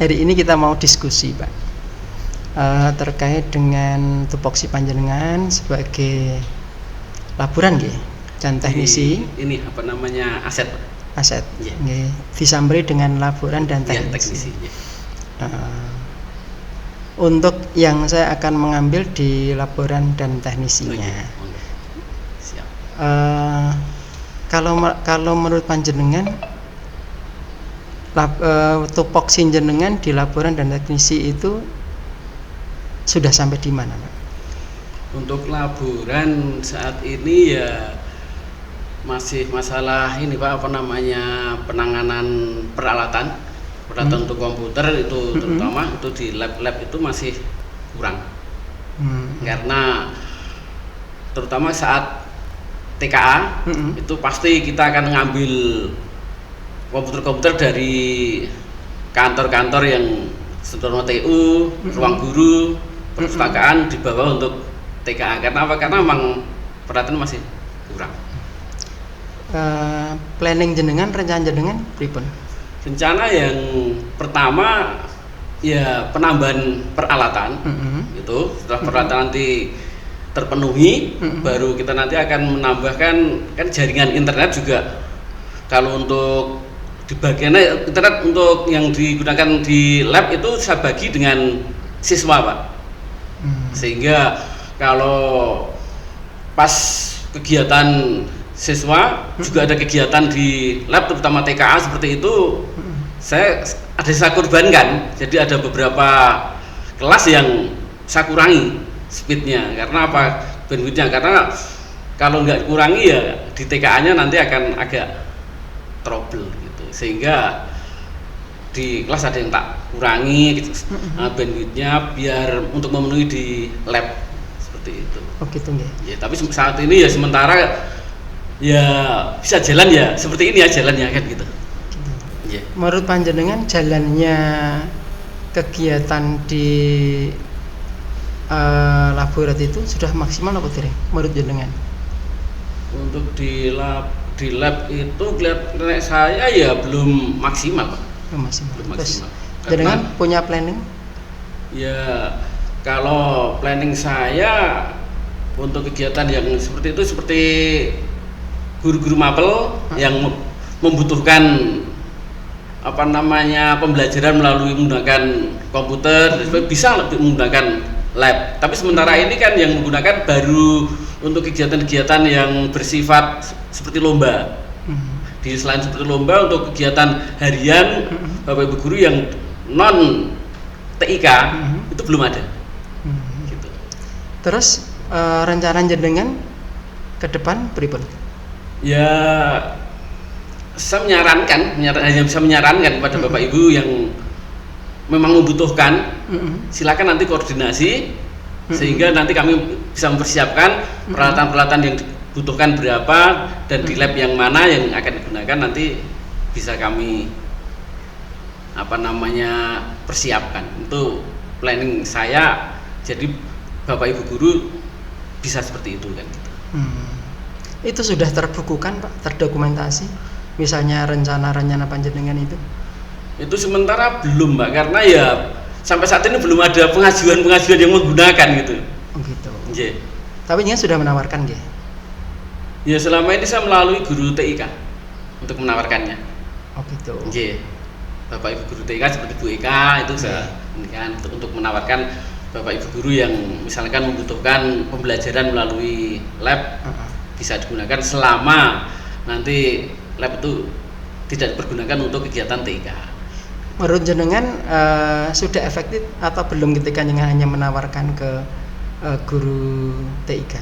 hari ini kita mau diskusi, Pak, terkait dengan tupoksi panjenengan sebagai laboran nggih dan teknisi. Ini apa namanya aset. Yeah. Nggih, disambri dengan laboran dan teknisi. Untuk yang saya akan mengambil di laboran dan teknisinya. Siap. Kalau menurut panjenengan tupoksi jenengan di laboran dan teknisi itu sudah sampai di mana, Pak? Untuk laboran saat ini ya masih masalah ini, Pak, apa namanya penanganan peralatan untuk komputer itu terutama itu di lab itu masih kurang. Karena terutama saat TKA itu pasti kita akan ngambil komputer-komputer dari kantor-kantor yang terutama TU, ruang guru, perpustakaan dibawa untuk TKA. Karena apa? Karena memang peralatan masih kurang. Planning jenengan, rencana jenengan pripun? Rencana yang pertama ya penambahan peralatan. Itu setelah peralatan nanti terpenuhi, baru kita nanti akan menambahkan kan jaringan internet juga. Kalau untuk di bagian internet untuk yang digunakan di lab itu saya bagi dengan siswa, Pak. Sehingga kalau pas kegiatan siswa juga ada kegiatan di lab terutama TKA seperti itu, saya korbankan. Jadi ada beberapa kelas yang saya kurangi speednya. Karena apa? Bandwidthnya. Karena kalau nggak kurangi ya di TKA-nya nanti akan agak trouble gitu. Sehingga di kelas ada yang tak kurangi gitu, bandwidthnya biar untuk memenuhi di lab seperti itu. Oh gitu nggih. Ya, tapi saat ini ya sementara ya bisa jalan ya seperti ini ya jalannya kan gitu. Yeah. Menurut panjenengan jalannya kegiatan di laborat itu sudah maksimal apa tidak? Menurut jenengan? Untuk di lab itu kelihatan saya ya belum maksimal, Pak. Belum maksimal. Jenengan punya planning? Ya kalau planning saya untuk kegiatan yang seperti itu seperti guru-guru mapel yang membutuhkan apa namanya pembelajaran melalui menggunakan komputer, bisa lebih menggunakan lab. Tapi sementara ini kan yang menggunakan baru untuk kegiatan-kegiatan yang bersifat seperti lomba. Di selain seperti lomba untuk kegiatan harian Bapak Ibu guru yang non TIK itu belum ada. Gitu. Terus rencana jenengan ke depan pripun? Ya saya hanya bisa menyarankan kepada Bapak Ibu yang memang membutuhkan, silakan nanti koordinasi sehingga nanti kami bisa mempersiapkan peralatan-peralatan yang dibutuhkan berapa dan di lab yang mana yang akan digunakan nanti bisa kami apa namanya persiapkan. Itu planning saya, jadi Bapak Ibu guru bisa seperti itu kan. Itu sudah terbukukan, Pak, terdokumentasi misalnya rencana panjenengan itu? Itu sementara belum, Pak, karena ya sampai saat ini belum ada pengajuan yang menggunakan gitu. Oh gitu. Yeah. Tapi dia sudah menawarkan nggih? Ya selama ini saya melalui guru TIK untuk menawarkannya. Oh gitu. Yeah. Bapak Ibu guru TIK seperti Bu Eka itu saya ini kan untuk menawarkan Bapak Ibu guru yang misalkan membutuhkan pembelajaran melalui lab bisa digunakan selama nanti lab itu tidak dipergunakan untuk kegiatan TIK. Menurut jenengan sudah efektif atau belum ketika jenengan hanya menawarkan ke guru TIK?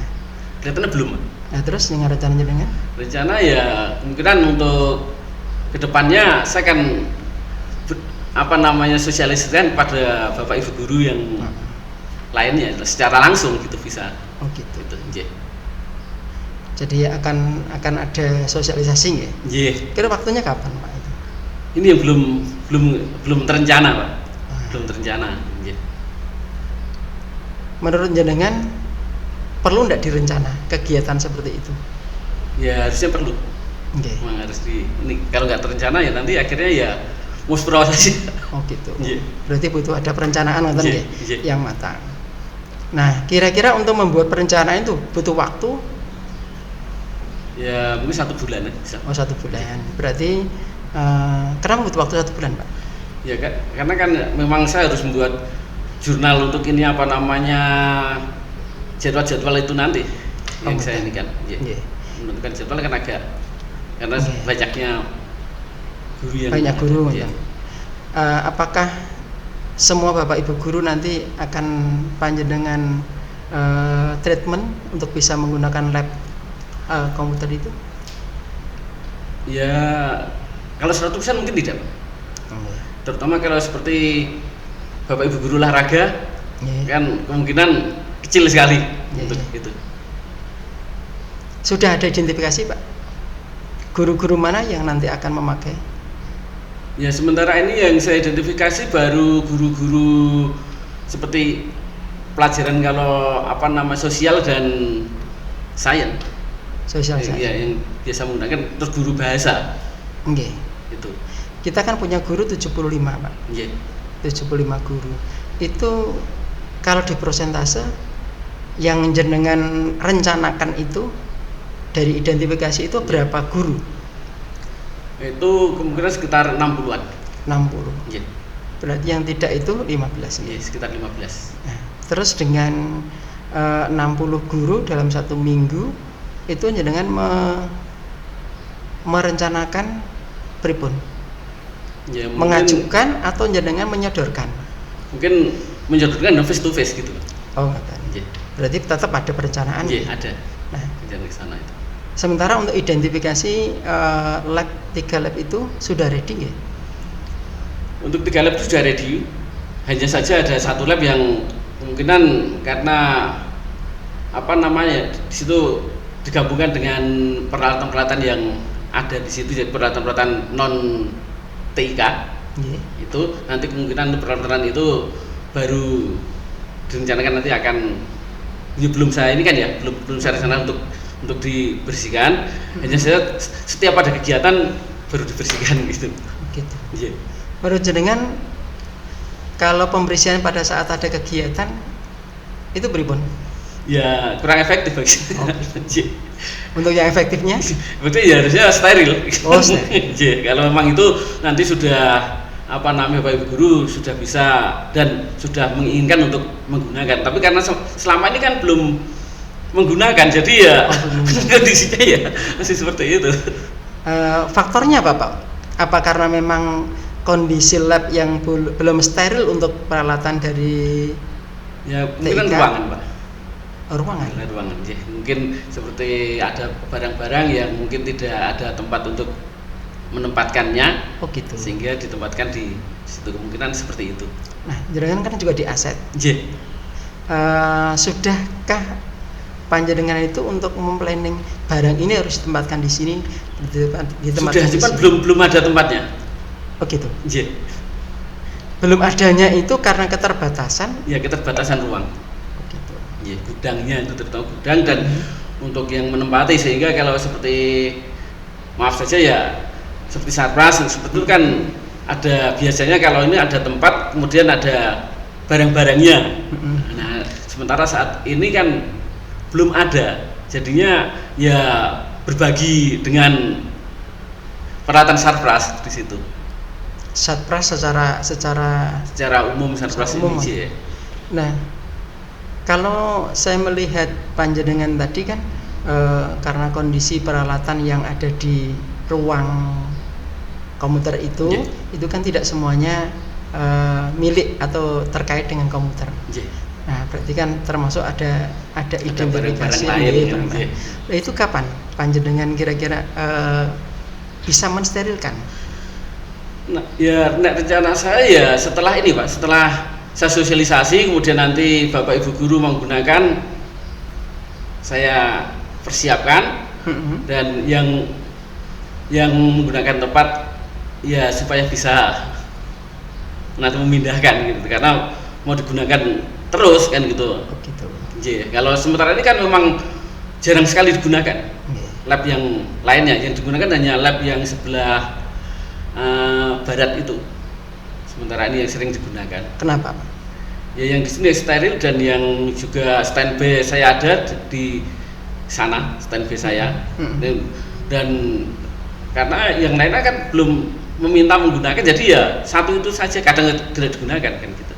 Kelihatannya belum. Nah, terus yang rencana jenengan? Rencana ya kemungkinan untuk kedepannya saya akan sosialisasikan pada Bapak Ibu guru yang lainnya secara langsung gitu bisa. Oh gitu. Yeah. Jadi akan ada sosialisasi nggih? Yeah. Kira waktunya kapan, Pak? Ini yang belum terencana, Pak. Belum terencana. Yeah. Menurut jenengan perlu tidak direncana kegiatan seperti itu? Ya harusnya perlu. Okay. Memang harus ini kalau nggak terencana ya nanti akhirnya ya muspro saja. Oh gitu. Nggih. Berarti butuh ada perencanaan ngoten Nggih, nggih nggih. yang matang. Nah, kira-kira untuk membuat perencanaan itu butuh waktu Ya mungkin 1 bulan bisa. 1 bulan. Berarti kenapa butuh waktu 1 bulan, Pak? Ya karena kan memang saya harus membuat jurnal untuk ini apa namanya jadwal-jadwal itu nanti yang saya ini kan. Nggih. Menentukan jadwal kan agak karena banyaknya guru yang Banyak guru ada. ngoten. Apakah semua Bapak Ibu guru nanti akan panjenengan treatment untuk bisa menggunakan lab komputer itu? Ya kalau 100% mungkin tidak, Pak. Terutama kalau seperti Bapak Ibu guru olahraga kan kemungkinan kecil sekali untuk itu. Sudah ada identifikasi, Pak? Guru-guru mana yang nanti akan memakai? Ya sementara ini yang saya identifikasi baru guru-guru seperti pelajaran kalau apa nama sosial dan sains. Sosial sains. Ya yang biasa menggunakan terus guru bahasa. Nggih. Itu. Kita kan punya guru 75, Pak. Nggih. 75 guru. Itu kalau di persentase yang jenengan rencanakan itu dari identifikasi itu berapa guru? Itu kemungkinan sekitar 60-an. 60. Nggih. Berarti yang tidak itu 15. Nggih, sekitar 15. Nah, terus dengan 60 guru dalam 1 minggu itu jenengan merencanakan pripun? Ya, mengajukan atau jenengan menyodorkan? Mungkin menyodorkan face to face gitu. Oh, enggak. Nggih. Berarti tetap ada perencanaan. Nggih, ada. Nah, Rencana ke sana itu. sementara untuk identifikasi lab 3 lab itu sudah ready nggih? Untuk 3 lab itu sudah ready. Hanya saja ada 1 lab yang kemungkinan karena apa namanya di situ digabungkan dengan peralatan-peralatan yang ada di situ, jadi peralatan-peralatan non TIK. Nggih. Itu nanti kemungkinan peralatan itu baru direncanakan nanti akan ya belum saya ini kan ya belum saya rencana untuk dibersihkan. Hanya saya setiap ada kegiatan baru dibersihkan gitu. Gitu. Iya. Menurut jenengan kalau pembersihan pada saat ada kegiatan itu pripun? Ya kurang efektif bagi saya. Oh. Iya. Untuk yang efektifnya? Betul ya harusnya steril. Oh, steril. Iya, kalau memang itu nanti sudah apa namanya Bapak Ibu guru sudah bisa dan sudah menginginkan untuk menggunakan. Tapi karena selama ini kan belum menggunakan, jadi ya kondisinya ya masih seperti itu. Faktornya apa, Pak? Apa karena memang kondisi lab yang belum steril untuk peralatan dari Ya mungkin TIK? ruangan, Pak. Ruangan. Ruangan, ya. Mungkin seperti ada barang-barang yang mungkin tidak ada tempat untuk menempatkannya. Oh gitu. Sehingga ditempatkan di situ, kemungkinan seperti itu. Nah, jenengan kan juga di aset. Iya. Sudahkah panjenengan itu untuk memplanning barang ini harus ditempatkan di sini, ditempatkan Sudah, di cuman sini? belum ada tempatnya. Oh gitu. Iya. Belum adanya itu karena keterbatasan. Ya keterbatasan ruang. Oh gitu. Ya gudangnya itu terutama gudang dan untuk yang menempati, sehingga kalau seperti maaf saja ya seperti sarpras seperti itu kan ada biasanya kalau ini ada tempat kemudian ada barang-barangnya. Nah sementara saat ini kan belum ada, jadinya ya berbagi dengan peralatan sarpras di situ. Satpras secara umum sarpras umum. ini. Nah, kalau saya melihat panjenengan tadi kan karena kondisi peralatan yang ada di ruang komputer itu, itu kan tidak semuanya milik atau terkait dengan komputer. Nah, berarti kan termasuk ada identifikasi lain. Nah, itu kapan panjenengan kira-kira bisa mensterilkan? Nah, ya rencana saya ya setelah ini Pak, setelah saya sosialisasi kemudian nanti Bapak Ibu guru menggunakan, saya persiapkan dan yang menggunakan tempat ya supaya bisa nanti memindahkan gitu, karena mau digunakan terus kan gitu. Oh, gitu. Kalau sementara ini kan memang jarang sekali digunakan. Lab yang lainnya yang digunakan hanya lab yang sebelah barat itu. sementara ini yang sering digunakan. Kenapa? Ya yang di sini steril, dan yang juga standby saya ada di sana, standby saya. Dan karena yang lainnya kan belum meminta menggunakan, jadi ya satu itu saja, kadang tidak digunakan kan gitu.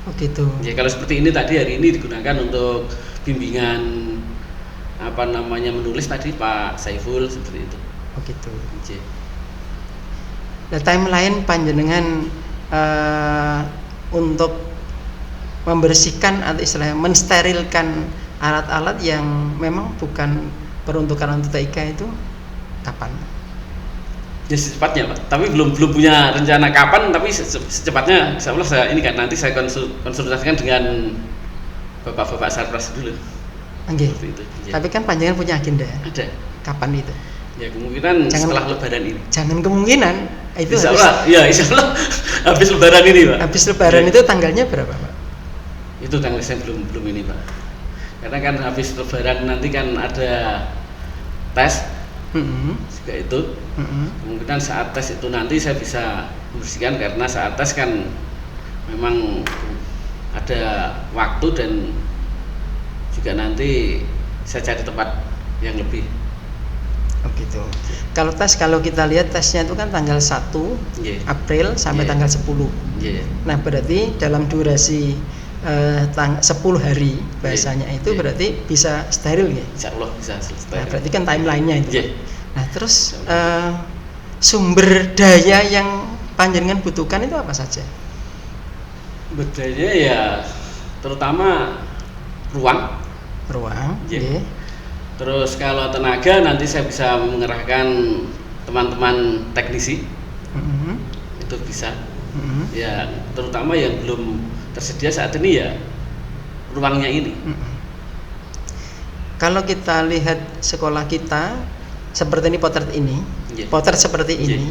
Oh gitu. Ya kalau seperti ini tadi, hari ini digunakan untuk bimbingan menulis tadi Pak Saiful, seperti itu. Oh gitu. Ya. Nah, timeline panjenengan untuk membersihkan atau istilahnya mensterilkan alat-alat yang memang bukan peruntukan untuk TIK itu kapan? Ya secepatnya Pak, tapi belum punya rencana kapan, tapi secepatnya insya Allah nanti saya konsultasikan dengan Bapak Sarpras dulu. Okay. Itu, ya. Tapi kan panjangan punya agenda. Ada. Kapan itu? Ya kemungkinan setelah Lebaran ini. Jangan kemungkinan, itu insya Allah, ya insya Allah habis Lebaran ini Pak. Habis Lebaran itu tanggalnya berapa Pak? Itu tanggal saya belum ini Pak. Karena kan habis Lebaran nanti kan ada tes. Juga itu kemungkinan saat tes itu nanti saya bisa membersihkan, karena saat tes kan memang ada waktu, dan juga nanti saya cari tempat yang lebih. Oh gitu. Kalau tes, kalau kita lihat tesnya itu kan tanggal 1 April sampai tanggal 10. Nah berarti dalam durasi 10 hari bahasanya itu berarti bisa steril ya? Insya Allah bisa steril. Nah berarti kan timelinenya itu. Nah terus sumber daya yang panjenengan butuhkan itu apa saja? Sumber daya ya terutama ruang. Terus kalau tenaga nanti saya bisa mengerahkan teman-teman teknisi. Itu bisa. Ya terutama yang belum tersedia saat ini ya ruangnya ini. Kalau kita lihat sekolah kita seperti ini, potret seperti ini,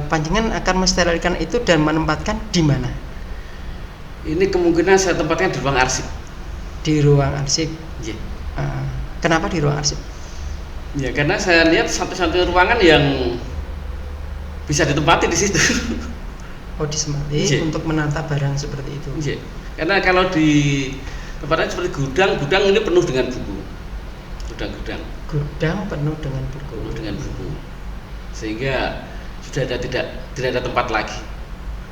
panjenengan akan mensterilkan itu dan menempatkan di mana? Ini kemungkinan saya tempatkan di ruang arsip. Di ruang arsip. Kenapa di ruang arsip? Ya karena saya lihat satu-satunya ruangan yang bisa ditempati di situ. Oh disempati untuk menata barang seperti itu. Karena kalau di tempatnya seperti gudang ini penuh dengan buku. Gudang penuh dengan buku. Sehingga sudah tidak ada tempat lagi.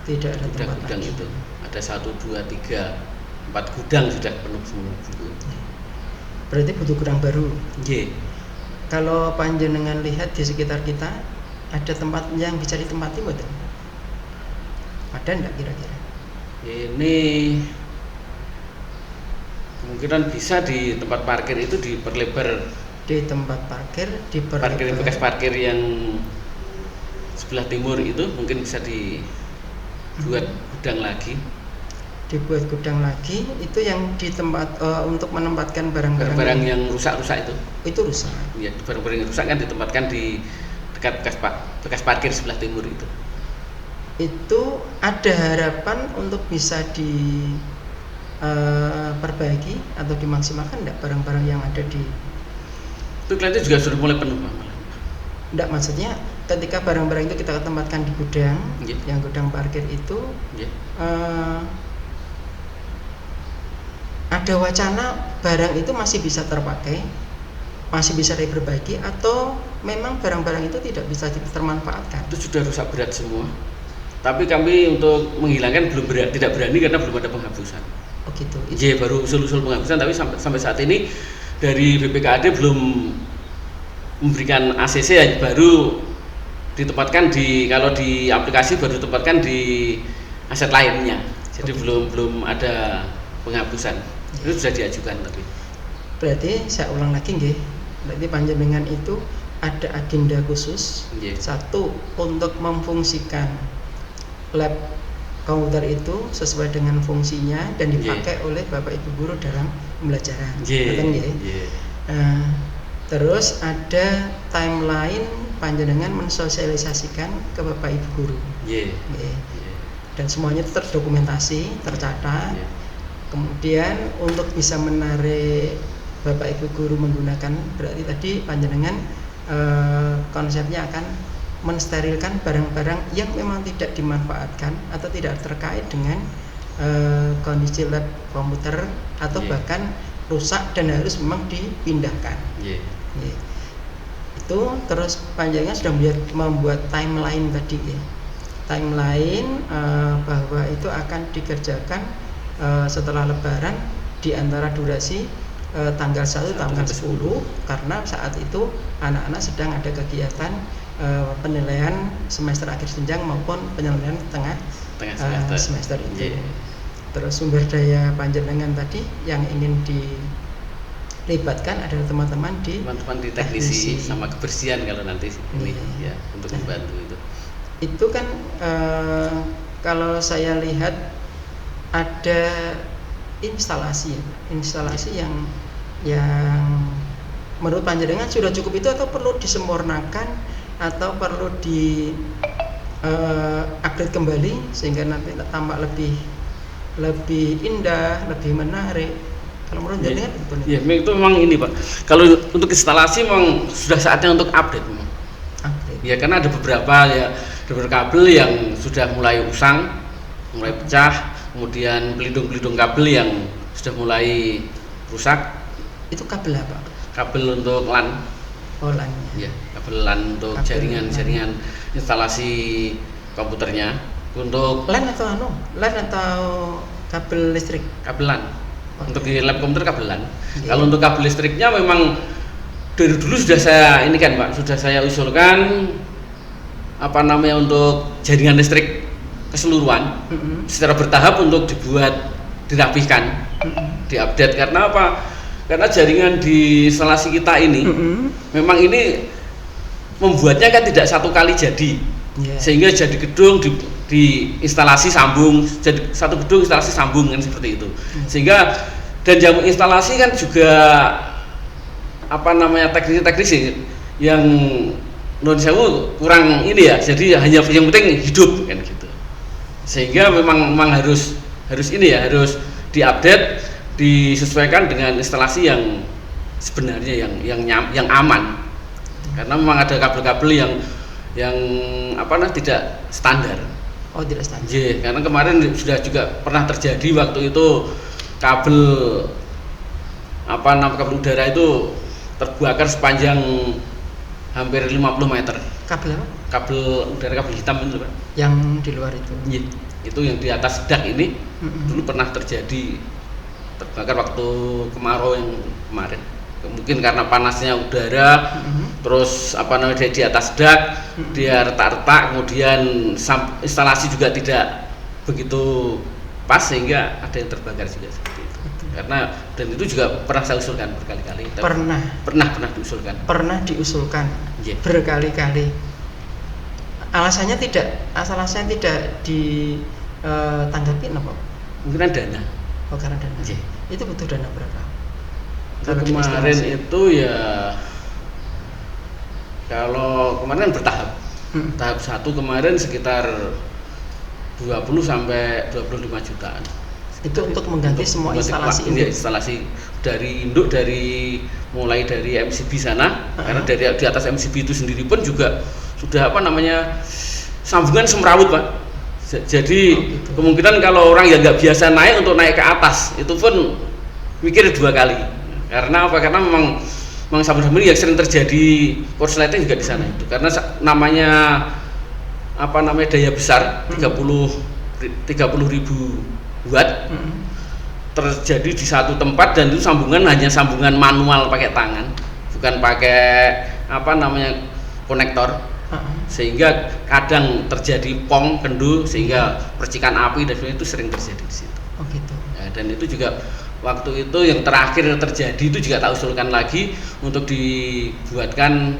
Tidak ada tempat gudang lagi. Itu ada 1, 2, 3, 4 gudang sudah penuh semua buku. Berarti butuh gudang baru. Kalau panjenengan lihat di sekitar kita ada tempat yang bisa ditempati betul? Ada enggak kira-kira? Ini kemungkinan bisa di tempat parkir itu diperlebar. Di tempat parkir diperlebar. Bekas parkir yang sebelah timur itu mungkin bisa dibuat gudang lagi. Dibuat gudang lagi itu yang di tempat untuk menempatkan barang-barang yang rusak-rusak itu. Itu rusak. Ya, barang-barang yang rusak kan ditempatkan di dekat bekas parkir sebelah timur itu. Itu ada harapan untuk bisa diperbaiki atau dimaksimalkan enggak barang-barang yang ada di itu kelihatannya juga sudah mulai penuh malah. Enggak, maksudnya ketika barang-barang itu kita tempatkan di gudang, yang gudang parkir itu ada wacana barang itu masih bisa terpakai, masih bisa diperbaiki, atau memang barang-barang itu tidak bisa termanfaatkan? Itu sudah rusak berat semua. Tapi kami untuk menghilangkan tidak berani karena belum ada penghapusan. Oh gitu. Baru usul-usul penghapusan, tapi sampai saat ini dari BPKAD belum memberikan ACC ya, baru ditempatkan kalau di aplikasi baru ditempatkan di aset lainnya. Jadi belum ada penghapusan. Itu sudah diajukan tapi. Berarti saya ulang lagi nggih. Berarti panjenengan itu ada agenda khusus. Satu, untuk memfungsikan lab komputer itu sesuai dengan fungsinya dan dipakai oleh Bapak Ibu guru dalam pembelajaran. Terus ada timeline panjenengan mensosialisasikan ke Bapak Ibu guru. Dan semuanya itu terdokumentasi, tercatat. Kemudian untuk bisa menarik Bapak Ibu guru menggunakan, berarti tadi panjenengan konsepnya akan mensterilkan barang-barang yang memang tidak dimanfaatkan atau tidak terkait dengan kondisi lab komputer atau bahkan rusak dan harus memang dipindahkan. Itu terus panjangnya sudah membuat timeline tadi ya, timeline bahwa itu akan dikerjakan setelah Lebaran di antara durasi tanggal 1 tanggal 10, karena saat itu anak-anak sedang ada kegiatan penilaian semester akhir jenjang maupun penilaian tengah semester itu. Terus sumber daya panjenengan tadi yang ingin dilibatkan adalah teman-teman di teknisi sama kebersihan kalau nanti ini ya untuk membantu itu. Itu kan kalau saya lihat ada instalasi yang menurut panjenengan sudah cukup itu atau perlu disempurnakan atau perlu di upgrade kembali sehingga nanti tampak lebih indah, lebih menarik. Kalau menurut jenengan itu memang ini Pak. Kalau untuk instalasi memang sudah saatnya untuk update memang. Ya karena ada beberapa kabel yang sudah mulai usang, mulai pecah, kemudian pelindung kabel yang sudah mulai rusak. Itu kabel apa? Kabel untuk LAN. Oh, LAN. Ya, kabel LAN untuk jaringan instalasi komputernya. Untuk LAN atau LAN atau kabel listrik? Kabel LAN. Untuk di lab komputer kabel LAN. Kalau untuk kabel listriknya memang dari dulu sudah saya ini kan Pak, sudah saya usulkan untuk jaringan listrik keseluruhan secara bertahap untuk dirapihkan, diupdate. Karena apa? Karena jaringan di instalasi kita ini memang ini membuatnya kan tidak satu kali jadi, sehingga jadi gedung di instalasi sambung, jadi satu gedung instalasi sambung kan seperti itu. Sehingga dan jam instalasi kan juga teknisi yang non sewu kurang ini ya, jadi hanya yang penting hidup kan gitu. Sehingga memang harus ini ya, harus diupdate, disesuaikan dengan instalasi yang sebenarnya yang aman. Karena memang ada kabel-kabel yang tidak standar. Oh, tidak standar. Karena kemarin sudah juga pernah terjadi waktu itu kabel udara itu terbakar sepanjang hampir 50 meter. Kabel apa? Kabel udara, kabel hitam itu Pak. Yang di luar itu. Itu yang di atas dak ini dulu pernah terjadi terbakar waktu kemarau yang kemarin. Mungkin karena panasnya udara, terus di atas dak dia retak-retak, kemudian instalasi juga tidak begitu pas sehingga ada yang terbakar juga seperti itu. Karena dan itu juga pernah saya usulkan berkali-kali. Pernah diusulkan. Berkali-kali. Alasannya tidak ditanggapi apa? Mungkin dana. Oh, karena dana. Itu butuh dana berapa? Kemarin itu ya, kalau kemarin bertahap. Tahap 1 kemarin sekitar 20 sampai 25 jutaan. Itu untuk mengganti semua instalasi ini. Instalasi dari induk, mulai dari MCB sana, karena di atas MCB itu sendiri pun juga sudah sambungan semrawut Pak. Jadi kemungkinan kalau orang yang nggak biasa naik untuk naik ke atas itu pun mikir 2 kali. Karena apa? Karena memang sambungan yang sering terjadi korsleting juga di sana itu. Karena namanya daya besar 30.000 watt terjadi di satu tempat, dan itu hanya sambungan manual pakai tangan, bukan pakai konektor. Sehingga kadang terjadi pong, kendu, sehingga percikan api dan itu sering terjadi di situ. Oh gitu. Ya, dan itu juga waktu itu yang terakhir terjadi itu juga tak usulkan lagi untuk dibuatkan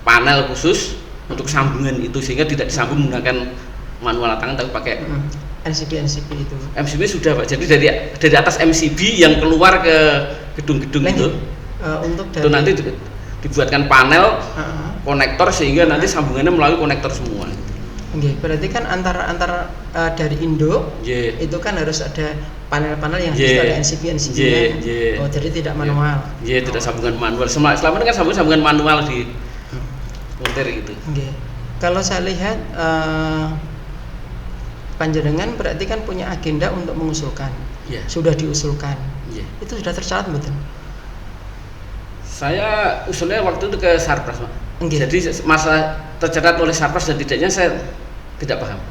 panel khusus untuk sambungan itu, sehingga tidak disambung menggunakan manual tangan tapi pakai MCB itu. MCB sudah Pak. Jadi dari atas MCB yang keluar ke gedung-gedung itu, itu nanti dibuatkan panel konektor sehingga nanti sambungannya melalui konektor semua. Berarti kan antar dari Indo itu kan harus ada panel-panel yang harus ada NCB-nya. Oh, jadi tidak manual. Tidak sambungan manual. Selama ini kan sambungan manual di konter itu. Kalau saya lihat panjenengan berarti kan punya agenda untuk mengusulkan. Yeah. Sudah diusulkan. Yeah. Itu sudah tercatat betul? Saya usulnya waktu itu ke Sarpras, Pak. Okay. Jadi masa tercatat oleh Sarpras dan tidaknya saya tidak paham.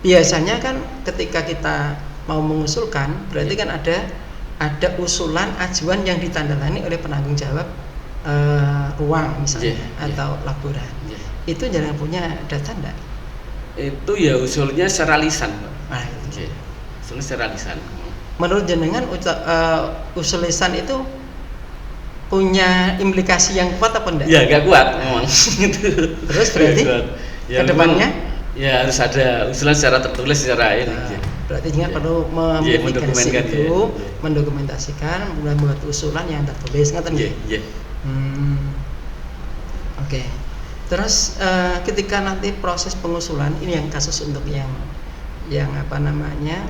Biasanya kan ketika kita mau mengusulkan berarti kan ada usulan ajuan yang ditandatangani oleh penanggung jawab ruang misalnya atau laporan. Itu jangan punya data enggak? Itu ya usulnya secara lisan, Pak. Nah, itu. Usulnya secara lisan. Menurut jenengan usul lisan itu punya implikasi yang kuat apa enggak? Ya gak kuat memang. Terus berarti ya, kedepannya ya harus ada usulan secara tertulis secara ini. Berarti jangan perlu mempublikasi itu, mendokumentasikan, kemudian membuat usulan yang tertulis, ngaten nggih? Oke. Terus ketika nanti proses pengusulan ini yang kasus untuk yang apa namanya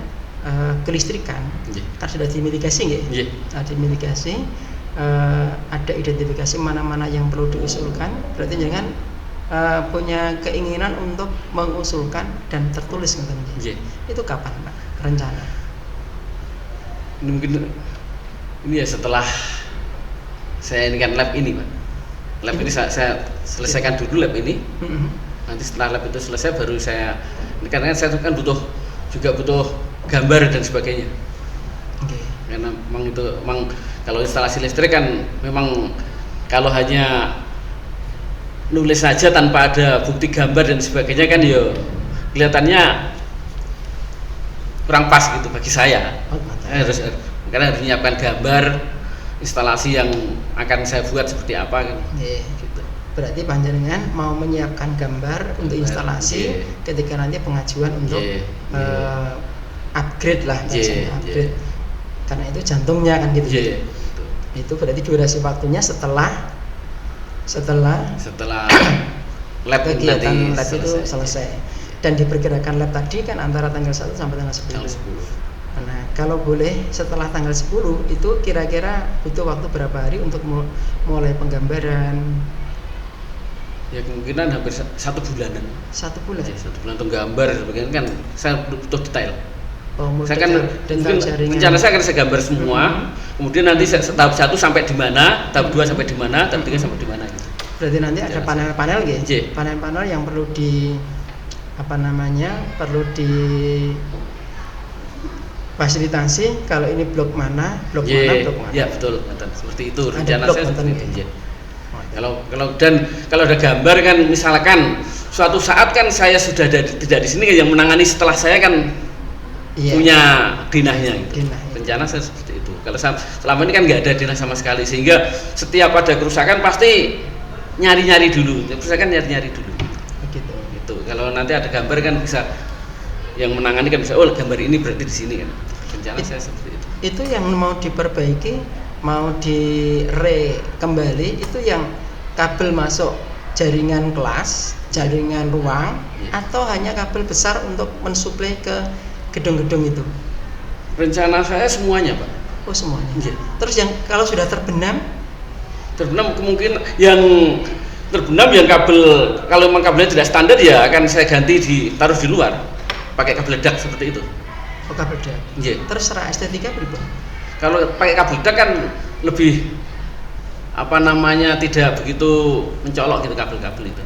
kelistrikan, kan sudah dimitigasi nggih? Dimitigasi. Ada identifikasi mana-mana yang perlu diusulkan, berarti jangan punya keinginan untuk mengusulkan dan tertulis itu kapan Pak rencana? Ini mungkin ya setelah saya ini kan lab ini Pak, lab ini saya selesaikan dulu lab ini, nanti setelah lab itu selesai baru saya, karena saya kan butuh gambar dan sebagainya. Karena memang kalau instalasi listrik kan memang kalau hanya nulis saja tanpa ada bukti gambar dan sebagainya kan ya kelihatannya kurang pas gitu bagi saya. Karena harus menyiapkan gambar instalasi yang akan saya buat seperti apa kan. Gitu. Berarti panjenengan mau menyiapkan gambar untuk instalasi ketika nanti pengajuan untuk upgrade lah, upgrade. Karena itu jantungnya kan gitu. Itu berarti durasi waktunya setelah lab kegiatan lab itu selesai. Dan diperkirakan lab tadi kan antara tanggal 1 sampai tanggal 10. Nah, kalau boleh setelah tanggal 10 itu kira-kira butuh waktu berapa hari untuk mulai penggambaran? Ya kemungkinan hampir 1 bulanan. 1 bulan. 1 bulan untuk gambar sebagainya kan saya butuh detail. Saya kan rencana saya akan saya gambar semua, kemudian nanti tahap 1 sampai di mana, tahap 2 sampai di mana, tahap 3 sampai di mana gitu. Berarti nanti ada panel-panel gitu. Panel-panel yang perlu perlu difasilitasi kalau ini blok mana. Ya betul, seperti itu rencana saya seperti itu. Kalau ada gambar kan misalkan suatu saat kan saya sudah tidak di sini yang menangani setelah saya kan punya dinahnya gitu. Rencana saya seperti itu. Kalau selama ini kan nggak ada dinah sama sekali sehingga setiap ada kerusakan pasti nyari-nyari dulu. Kerusakan nyari-nyari dulu. Gitu. Kalau nanti ada gambar kan bisa yang menangani kan bisa gambar ini berarti di sini kan. Rencana saya seperti itu. Itu yang mau diperbaiki, mau kembali itu yang kabel masuk jaringan kelas, jaringan ruang atau hanya kabel besar untuk mensuplai ke gedung-gedung itu? Rencana saya semuanya Pak. Oh semuanya. Terus yang kalau sudah terbenam kemungkinan yang terbenam yang kabel, kalau memang kabelnya tidak standar ya akan saya ganti ditaruh di luar pakai kabel dak seperti itu. Oh kabel dak. Terus secara estetika berubah. Kalau pakai kabel dak kan lebih tidak begitu mencolok gitu kabel-kabel itu.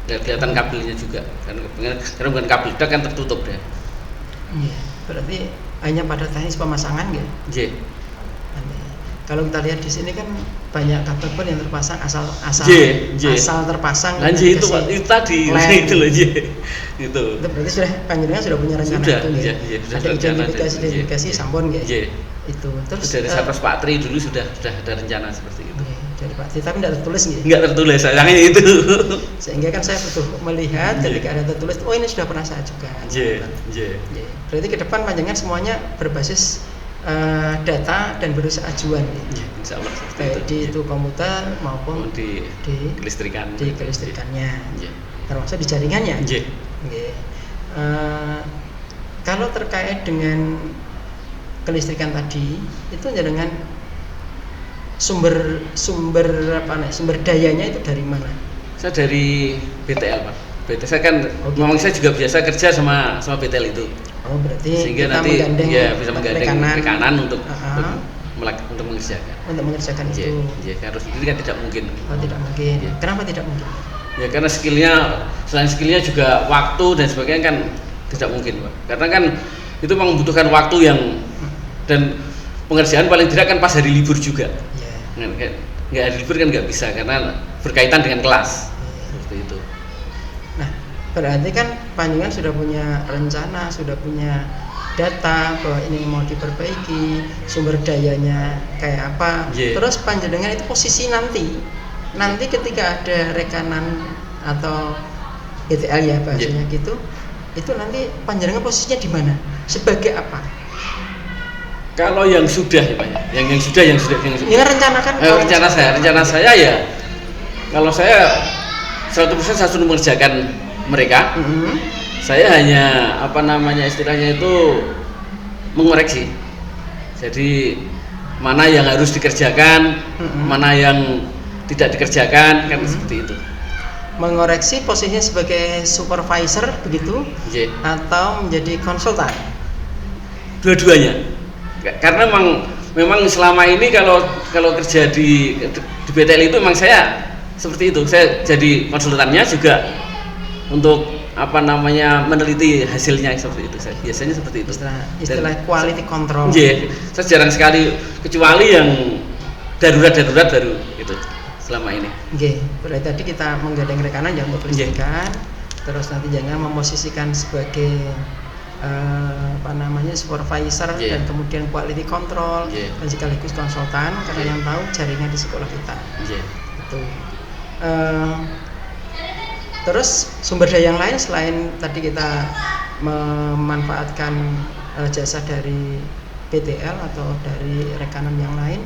Dan kelihatan kabelnya juga karena bukan kabel dak kan tertutup deh. Berarti hanya pada teknis pemasangan gitu. Kalau kita lihat di sini kan banyak kabel yang terpasang asal terpasang. Itu tadi itu loh itu. Berarti panjenengan sudah punya rencana itu ada identifikasi sambon itu. Terus dari Sarpras Pak Tri dulu sudah ada rencana seperti itu. Dari Pak Tri tapi tidak tertulis Nggak tertulis sayangnya itu. Sehingga kan saya butuh melihat ketika ada tertulis, ini sudah pernah saya ajukan. Berarti ke depan panjenengan semuanya berbasis data dan berusaha ajuan insya Allah baik di itu komputer maupun di kelistrikannya termasuk di jaringannya. Kalau terkait dengan kelistrikan tadi itu dengan sumber dayanya itu dari mana? Saya dari BTL Pak. BTL saya kan memang saya juga biasa kerja sama BTL itu. Oh berarti sehingga kita nanti menggandeng ya bisa menggandeng rekanan untuk mengerjakan. Untuk mengerjakan Iya, itu. iya, kalau sendiri kan tidak mungkin. Oh tidak mungkin. Iya. Kenapa tidak mungkin? Ya karena selain skillnya juga waktu dan sebagainya kan tidak mungkin Pak. Karena kan itu membutuhkan waktu yang dan pengerjaan paling tidak kan pas hari libur juga. Iya. Nggak hari libur kan nggak bisa karena berkaitan dengan kelas. Seperti itu. Nah, berarti kan panjenengan sudah punya rencana, sudah punya data bahwa ini mau diperbaiki, sumber dayanya kayak apa. Yeah. Terus panjenengan itu posisi nanti ketika ada rekanan atau BTL ya bahasanya gitu, itu nanti panjenengan posisinya di mana? Sebagai apa? Kalau yang sudah ya Pak, yang sudah. Ini rencanakan. Rencana saya ya, kalau saya 100% saya suruh mengerjakan mereka. Saya hanya istilahnya itu mengoreksi. Jadi mana yang harus dikerjakan, mana yang tidak dikerjakan kan seperti itu. Mengoreksi posisinya sebagai supervisor begitu, atau menjadi konsultan? Dua-duanya. Karena memang selama ini kalau kerja di BTL itu memang saya seperti itu. Saya jadi konsultannya juga untuk meneliti hasilnya seperti itu. Saya biasanya seperti itu. Istilah quality control. Iya. Saya jarang sekali kecuali yang darurat baru itu selama ini. Oke, berarti tadi kita menggandeng rekanan yang untuk kelistrikan, terus nanti jangan memosisikan sebagai supervisor dan kemudian quality control dan sekaligus konsultan karena yang tahu jaringan di sekolah kita. Itu. Terus sumber daya yang lain selain tadi kita memanfaatkan jasa dari BTL atau dari rekanan yang lain,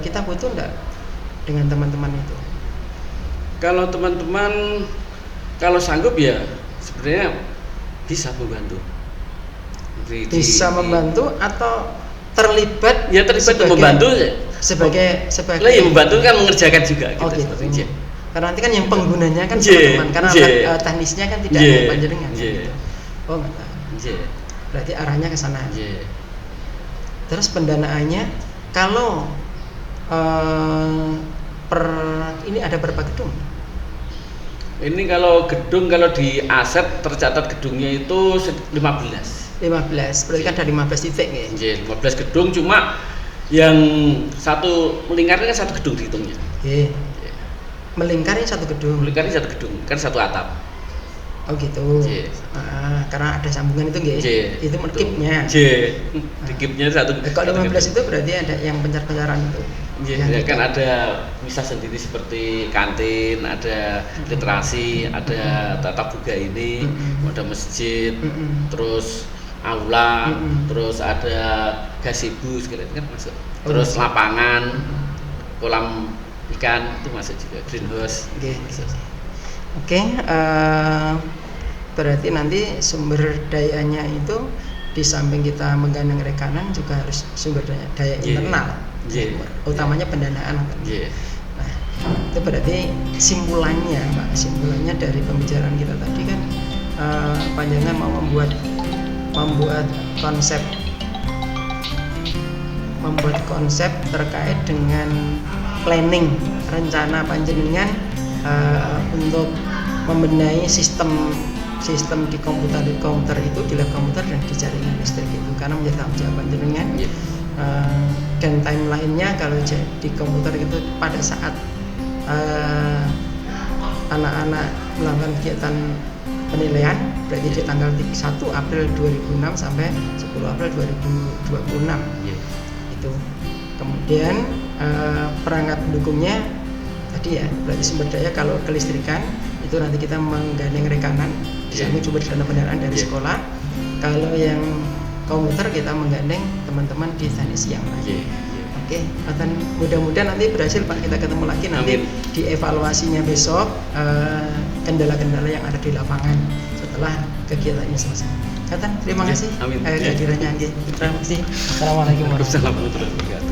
kita butuh enggak dengan teman-teman itu? Kalau teman-teman kalau sanggup ya sebenarnya bisa membantu. Membantu atau terlibat? Ya terlibat membantu sebagai lah ya membantu kan mengerjakan juga gitu. Gitu. Karena nanti kan yang penggunanya kan teman-teman karena teknisnya kan tidak ada panjenengan gitu. Oh mantap. Berarti arahnya ke sana. Terus pendanaannya kalau ini ada berapa gedung? Ini kalau di aset tercatat gedungnya itu 15. 15, berarti kan ada 15 titik ya? 15 gedung, cuma yang satu melingkarnya kan satu gedung dihitungnya. Melingkari satu gedung? Melingkari satu gedung, kan satu atap. Oh gitu? Karena ada sambungan itu itu kipnya? Di kipnya satu. Kalau 15 itu berarti ada yang pencar-pencaran itu? Ya kan ada misah sendiri seperti kantin, ada literasi, ada tata buga ini, ada masjid, terus aula, terus ada gazebo segala itu kan masuk. Terus lapangan, kolam ikan itu masuk juga, greenhouse. Oke, berarti nanti sumber dayanya itu di samping kita menggandeng rekanan juga harus sumber daya internal. Utamanya pendanaan. Nah, itu berarti simpulannya dari pembicaraan kita tadi kan panjenengan mau membuat konsep terkait dengan planning rencana panjenengan untuk membenahi sistem di komputer itu di lab komputer dan di jaringan listrik itu karena menjadi tanggung jawab panjenengan. Dan timelinenya kalau di komputer itu pada saat anak-anak melakukan kegiatan penilaian berarti di tanggal 1 April 2006 sampai 10 April 2026 itu. Kemudian perangkat pendukungnya tadi ya berarti sumber daya kalau kelistrikan itu nanti kita menggandeng rekanan di samping sumber dana pendanaan dari sekolah. Kalau yang komputer kita menggandeng teman-teman di teknisi yang lain. Oke, mudah-mudahan nanti berhasil Pak, kita ketemu lagi nanti di evaluasinya besok kendala-kendala yang ada di lapangan setelah kegiatannya selesai. Terima kasih. Amin. Kehadirannya. Terima kasih. Assalamualaikum warahmatullahi wabarakatuh.